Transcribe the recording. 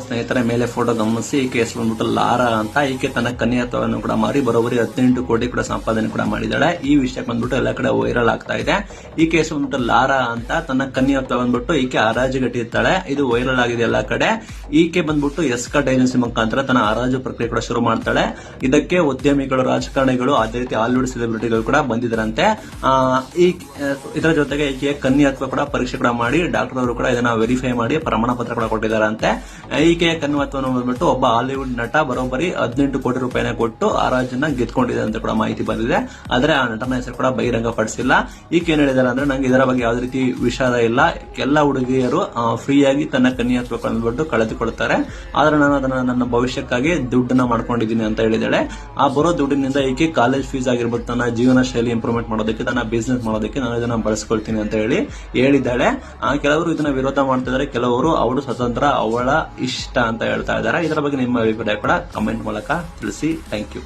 ಸ್ನೇಹಿತರ ಮೇಲೆ ಫೋಟೋ ಗಮನಿಸಿ ಈಕೆ ಹೆಸರು ಬಂದ್ಬಿಟ್ಟು ಲಾರಾ ಅಂತ. ಈಕೆ ತನ್ನ ಕನ್ಯಾತ್ವವನ್ನು ಕೂಡ ಮಾರಿ ಬರೋಬ್ಬರಿ 18 ಕೋಟಿ ಕೂಡ ಸಂಪಾದನೆ ಕೂಡ ಮಾಡಿದಾಳೆ. ಈ ವಿಷಯ ಬಂದ್ಬಿಟ್ಟು ಎಲ್ಲ ಕಡೆ ವೈರಲ್ ಆಗ್ತಾ ಇದೆ. ಈಕೆ ಹೆಸರು ಬಂದ್ಬಿಟ್ಟು ಲಾರಾ ಅಂತ. ತನ್ನ ಕನ್ಯಾತ್ವ ಬಂದ್ಬಿಟ್ಟು ಈಕೆ ಹರಾಜುಗಟ್ಟಿರ್ತಾಳೆ. ಇದು ವೈರಲ್ ಆಗಿದೆ ಎಲ್ಲ ಕಡೆ. ಈಕೆ ಬಂದ್ಬಿಟ್ಟು ಎಸ್ಕಾರ್ಟ್ ಏಜೆನ್ಸಿ ಮುಖಾಂತರ ತನ್ನ ಹರಾಜು ಪ್ರಕ್ರಿಯೆ ಕೂಡ ಶುರು ಮಾಡ್ತಾಳೆ. ಇದಕ್ಕೆ ಉದ್ಯಮಿಗಳು, ರಾಜಕಾರಣಿಗಳು, ಅದೇ ರೀತಿ ಹಾಲಿವುಡ್ ಸೆಲೆಬ್ರಿಟಿಗಳು ಕೂಡ ಬಂದಿದ್ದಾರಂತೆ. ಇದರ ಜೊತೆಗೆ ಈಕೆ ಕನ್ಯಾತ್ವ ಕೂಡ ಪರೀಕ್ಷೆ ಕೂಡ ಮಾಡಿ ಡಾಕ್ಟರ್ ಅವರು ಕೂಡ ಇದನ್ನ ವೆರಿಫೈ ಮಾಡಿ ಪ್ರಮಾಣ ಪತ್ರ ಕೂಡ ಕೊಟ್ಟಿದ್ದಾರಂತೆ. ಈಕೆಯ ಕನ್ಯಾತ್ವವನ್ನು ಬಂದ್ಬಿಟ್ಟು ಒಬ್ಬ ಹಾಲಿವುಡ್ ನಟ ಬರೋಬ್ಬರಿ 18 ಕೋಟಿ ರೂಪಾಯಿನ ಕೊಟ್ಟು ಹರಾಜನ್ನ ಗೆದ್ಕೊಂಡಿದೆ ಅಂತ ಕೂಡ ಮಾಹಿತಿ ಬಂದಿದೆ. ಆದ್ರೆ ಆ ನಟನ ಹೆಸರು ಕೂಡ ಬಹಿರಂಗ ಪಡಿಸಿಲ್ಲ. ಈಕೆ ಏನ್ ಹೇಳಿದಾರೆ ಅಂದ್ರೆ, ನಂಗೆ ಇದರ ಬಗ್ಗೆ ಯಾವುದೇ ರೀತಿ ವಿಷಾದ ಇಲ್ಲ. ಎಲ್ಲ ಹುಡುಗಿಯರು ಫ್ರೀಯಾಗಿ ತನ್ನ ಕನ್ಯಾತ್ವ ಬಂದ್ಬಿಟ್ಟು ಕಳೆದುಕೊಳ್ತಾರೆ. ಆದ್ರೆ ನಾನು ಅದನ್ನ ನನ್ನ ಭವಿಷ್ಯಕ್ಕಾಗಿ ದುಡ್ಡನ್ನ ಮಾಡ್ಕೊಂಡಿದ್ದೀನಿ ಅಂತ ಹೇಳಿದಾಳೆ. ಆ ಬರೋ ದುಡ್ಡಿನಿಂದ ಈಕೆ ಕಾಲೇಜ್ ಫೀಸ್ ಆಗಿರ್ಬೋದು, ತನ್ನ ಜೀವನ ಶೈಲಿ ಇಂಪ್ರೂವ್ಮೆಂಟ್ ಮಾಡೋದಕ್ಕೆ, ತನ್ನ ಬಿಸ್ನೆಸ್ ಮಾಡೋದಕ್ಕೆ ನಾನು ಇದನ್ನ ಬಳಸ್ಕೊಳ್ತೀನಿ ಅಂತ ಹೇಳಿದ್ದಾಳೆ. ಕೆಲವರು ಇದನ್ನ ವಿರೋಧ ಮಾಡ್ತಿದ್ದಾರೆ, ಕೆಲವರು ಅವಳು ಸ್ವತಂತ್ರ, ಅವಳ ಇಷ್ಟ ಅಂತ ಹೇಳ್ತಾ ಇದ್ದಾರೆ. ಇದರ ಬಗ್ಗೆ ನಿಮ್ಮ ಅಭಿಪ್ರಾಯ ಕೂಡ ಕಮೆಂಟ್ ಮೂಲಕ ತಿಳಿಸಿ. Thank you.